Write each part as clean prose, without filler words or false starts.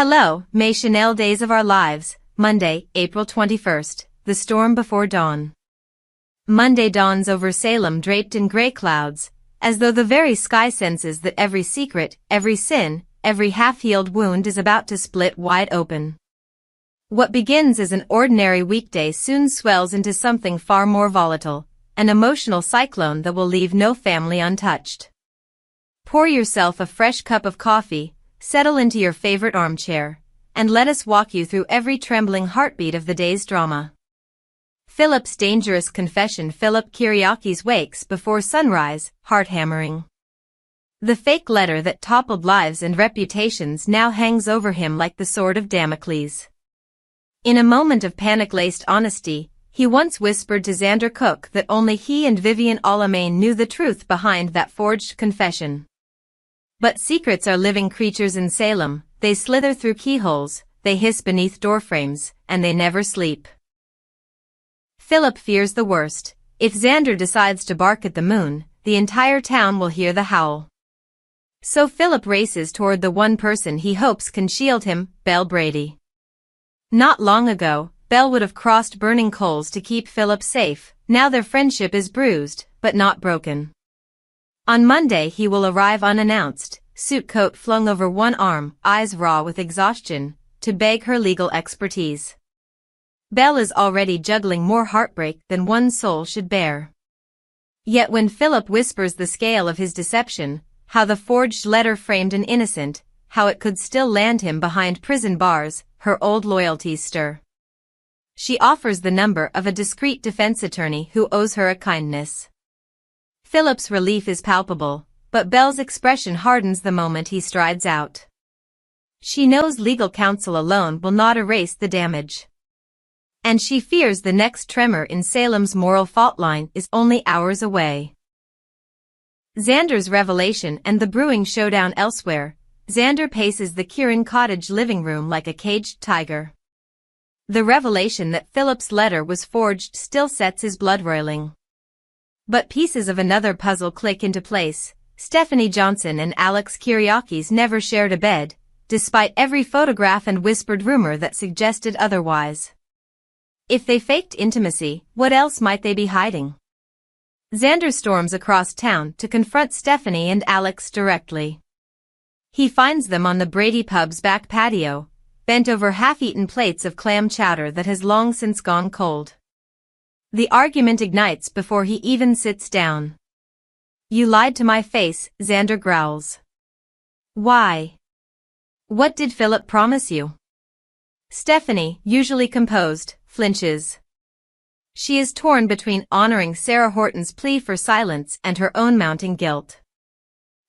Hello, May Chanel Days of Our Lives, Monday, April 21st, the storm before dawn. Monday dawns over Salem draped in gray clouds, as though the very sky senses that every secret, every sin, every half-healed wound is about to split wide open. What begins as an ordinary weekday soon swells into something far more volatile, an emotional cyclone that will leave no family untouched. Pour yourself a fresh cup of coffee, settle into your favorite armchair, and let us walk you through every trembling heartbeat of the day's drama. Philip's dangerous confession. Philip Kiriakis wakes before sunrise, heart-hammering. The fake letter that toppled lives and reputations now hangs over him like the sword of Damocles. In a moment of panic-laced honesty, he once whispered to Xander Cook that only he and Vivian Alamain knew the truth behind that forged confession. But secrets are living creatures in Salem. They slither through keyholes, they hiss beneath doorframes, and they never sleep. Philip fears the worst. If Xander decides to bark at the moon, the entire town will hear the howl. So Philip races toward the one person he hopes can shield him, Brady. Not long ago, Belle would have crossed burning coals to keep Philip safe. Now their friendship is bruised, but not broken. On Monday he will arrive unannounced, suit coat flung over one arm, eyes raw with exhaustion, to beg her legal expertise. Belle is already juggling more heartbreak than one soul should bear. Yet when Philip whispers the scale of his deception, how the forged letter framed an innocent, how it could still land him behind prison bars, her old loyalties stir. She offers the number of a discreet defense attorney who owes her a kindness. Philip's relief is palpable, but Belle's expression hardens the moment he strides out. She knows legal counsel alone will not erase the damage. And she fears the next tremor in Salem's moral fault line is only hours away. Xander's revelation and the brewing showdown elsewhere. Xander paces the Kieran cottage living room like a caged tiger. The revelation that Philip's letter was forged still sets his blood roiling. But pieces of another puzzle click into place. Stephanie Johnson and Alex Kiriakis never shared a bed, despite every photograph and whispered rumor that suggested otherwise. If they faked intimacy, what else might they be hiding? Xander storms across town to confront Stephanie and Alex directly. He finds them on the Brady pub's back patio, bent over half-eaten plates of clam chowder that has long since gone cold. The argument ignites before he even sits down. "You lied to my face," Xander growls. "Why? What did Philip promise you?" Stephanie, usually composed, flinches. She is torn between honoring Sarah Horton's plea for silence and her own mounting guilt.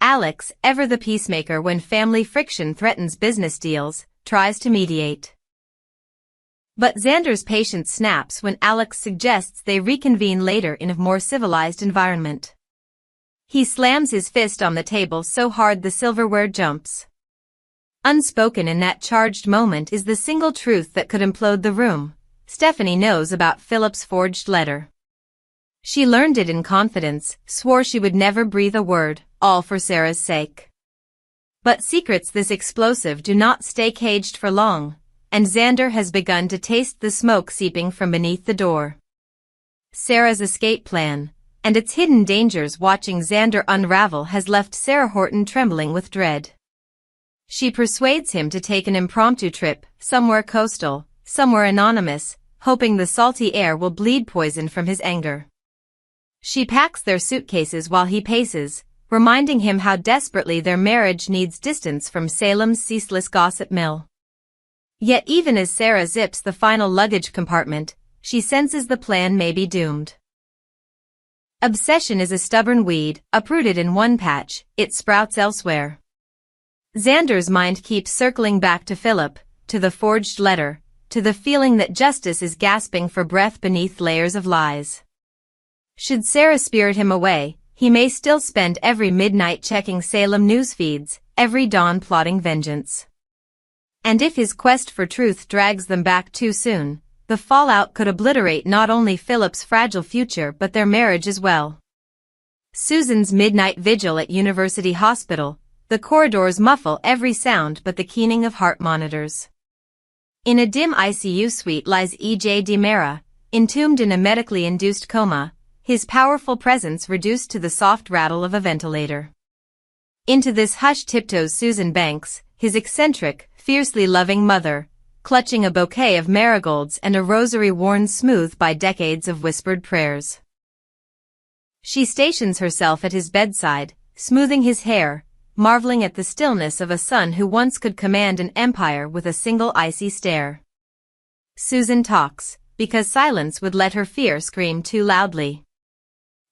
Alex, ever the peacemaker when family friction threatens business deals, tries to mediate. But Xander's patience snaps when Alex suggests they reconvene later in a more civilized environment. He slams his fist on the table so hard the silverware jumps. Unspoken in that charged moment is the single truth that could implode the room. Stephanie knows about Philip's forged letter. She learned it in confidence, swore she would never breathe a word, all for Sarah's sake. But secrets this explosive do not stay caged for long, and Xander has begun to taste the smoke seeping from beneath the door. Sarah's escape plan, and its hidden dangers watching Xander unravel, has left Sarah Horton trembling with dread. She persuades him to take an impromptu trip, somewhere coastal, somewhere anonymous, hoping the salty air will bleed poison from his anger. She packs their suitcases while he paces, reminding him how desperately their marriage needs distance from Salem's ceaseless gossip mill. Yet even as Sarah zips the final luggage compartment, she senses the plan may be doomed. Obsession is a stubborn weed, uprooted in one patch, it sprouts elsewhere. Xander's mind keeps circling back to Philip, to the forged letter, to the feeling that justice is gasping for breath beneath layers of lies. Should Sarah spirit him away, he may still spend every midnight checking Salem news feeds, every dawn plotting vengeance. And if his quest for truth drags them back too soon, the fallout could obliterate not only Philip's fragile future but their marriage as well. Susan's midnight vigil at University Hospital, The corridors muffle every sound but the keening of heart monitors. In a dim ICU suite lies E.J. DiMera, entombed in a medically induced coma, his powerful presence reduced to the soft rattle of a ventilator. Into this hush tiptoes Susan Banks, his eccentric, fiercely loving mother, clutching a bouquet of marigolds and a rosary worn smooth by decades of whispered prayers. She stations herself at his bedside, smoothing his hair, marveling at the stillness of a son who once could command an empire with a single icy stare. Susan talks, because silence would let her fear scream too loudly.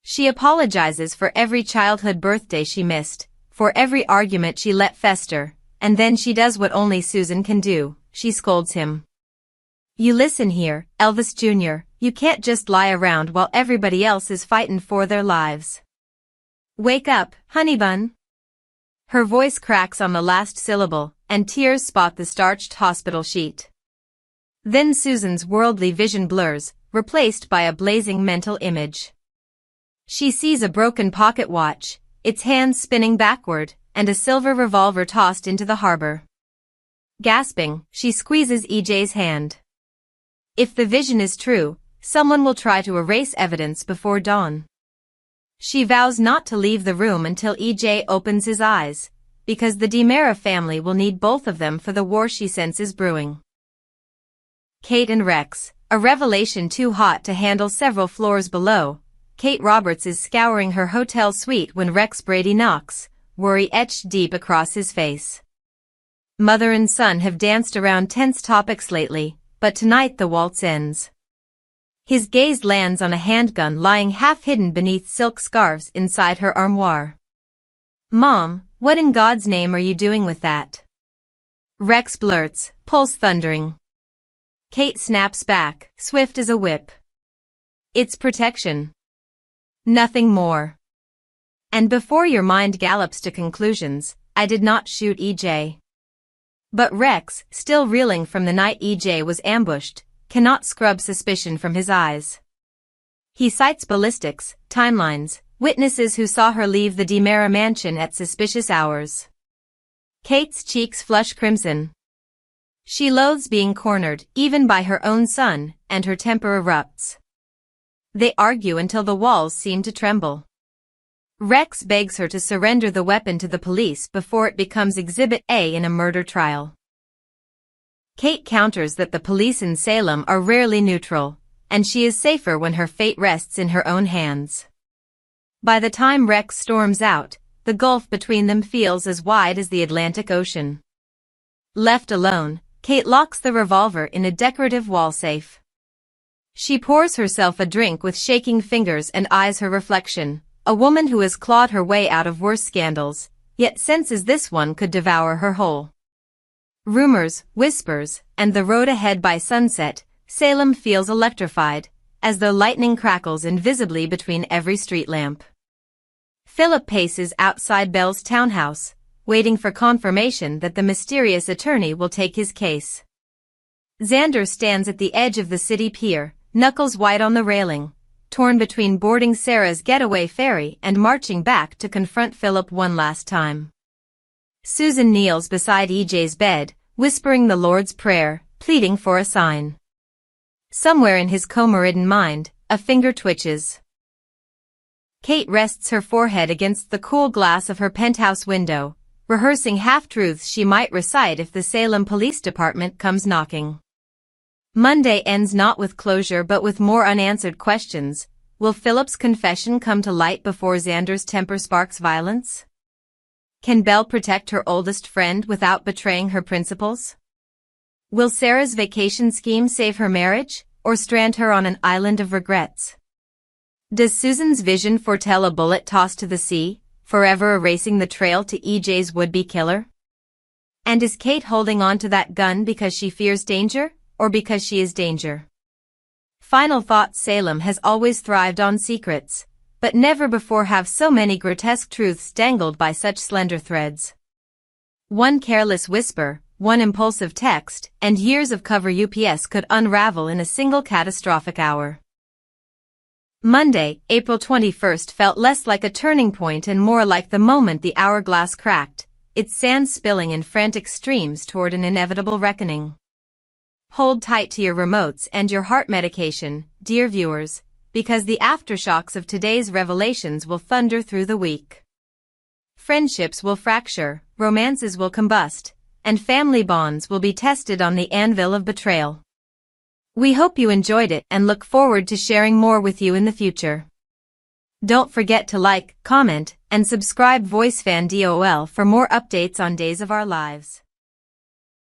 She apologizes for every childhood birthday she missed, for every argument she let fester, and then she does what only Susan can do, she scolds him. You listen here, Elvis Jr., you can't just lie around while everybody else is fightin' for their lives. Wake up, honeybun. Her voice cracks on the last syllable, and tears spot the starched hospital sheet. Then Susan's worldly vision blurs, replaced by a blazing mental image. She sees a broken pocket watch, its hands spinning backward, and a silver revolver tossed into the harbor. Gasping, she squeezes EJ's hand. If the vision is true, someone will try to erase evidence before dawn. She vows not to leave the room until EJ opens his eyes, because the DiMera family will need both of them for the war she senses brewing. Kate and Rex, a revelation too hot to handle several floors below. Kate Roberts is scouring her hotel suite when Rex Brady knocks, worry etched deep across his face. Mother and son have danced around tense topics lately, but tonight the waltz ends. His gaze lands on a handgun lying half-hidden beneath silk scarves inside her armoire. Mom, what in God's name are you doing with that? Rex blurts, pulse thundering. Kate snaps back, swift as a whip. It's protection. Nothing more. And before your mind gallops to conclusions, I did not shoot EJ. But Rex, still reeling from the night EJ was ambushed, cannot scrub suspicion from his eyes. He cites ballistics, timelines, witnesses who saw her leave the DiMera mansion at suspicious hours. Kate's cheeks flush crimson. She loathes being cornered, even by her own son, and her temper erupts. They argue until the walls seem to tremble. Rex begs her to surrender the weapon to the police before it becomes Exhibit A in a murder trial. Kate counters that the police in Salem are rarely neutral, and she is safer when her fate rests in her own hands. By the time Rex storms out, the gulf between them feels as wide as the Atlantic Ocean. Left alone, Kate locks the revolver in a decorative wall safe. She pours herself a drink with shaking fingers and eyes her reflection, a woman who has clawed her way out of worse scandals, yet senses this one could devour her whole. Rumors, whispers, and the road ahead by sunset, Salem feels electrified, as though lightning crackles invisibly between every street lamp. Philip paces outside Belle's townhouse, waiting for confirmation that the mysterious attorney will take his case. Xander stands at the edge of the city pier, knuckles white on the railing, torn between boarding Sarah's getaway ferry and marching back to confront Philip one last time. Susan kneels beside EJ's bed, whispering the Lord's Prayer, pleading for a sign. Somewhere in his coma-ridden mind, a finger twitches. Kate rests her forehead against the cool glass of her penthouse window, rehearsing half-truths she might recite if the Salem Police Department comes knocking. Monday ends not with closure but with more unanswered questions. Will Philip's confession come to light before Xander's temper sparks violence? Can Belle protect her oldest friend without betraying her principles? Will Sarah's vacation scheme save her marriage, or strand her on an island of regrets? Does Susan's vision foretell a bullet tossed to the sea, forever erasing the trail to EJ's would-be killer? And is Kate holding on to that gun because she fears danger, or because she is danger? Final thoughts. Salem has always thrived on secrets, but never before have so many grotesque truths dangled by such slender threads. One careless whisper, one impulsive text, and years of cover UPS could unravel in a single catastrophic hour. Monday, April 21st felt less like a turning point and more like the moment the hourglass cracked, its sand spilling in frantic streams toward an inevitable reckoning. Hold tight to your remotes and your heart medication, dear viewers, because the aftershocks of today's revelations will thunder through the week. Friendships will fracture, romances will combust, and family bonds will be tested on the anvil of betrayal. We hope you enjoyed it and look forward to sharing more with you in the future. Don't forget to like, comment, and subscribe VoiceFan DOOL for more updates on Days of Our Lives.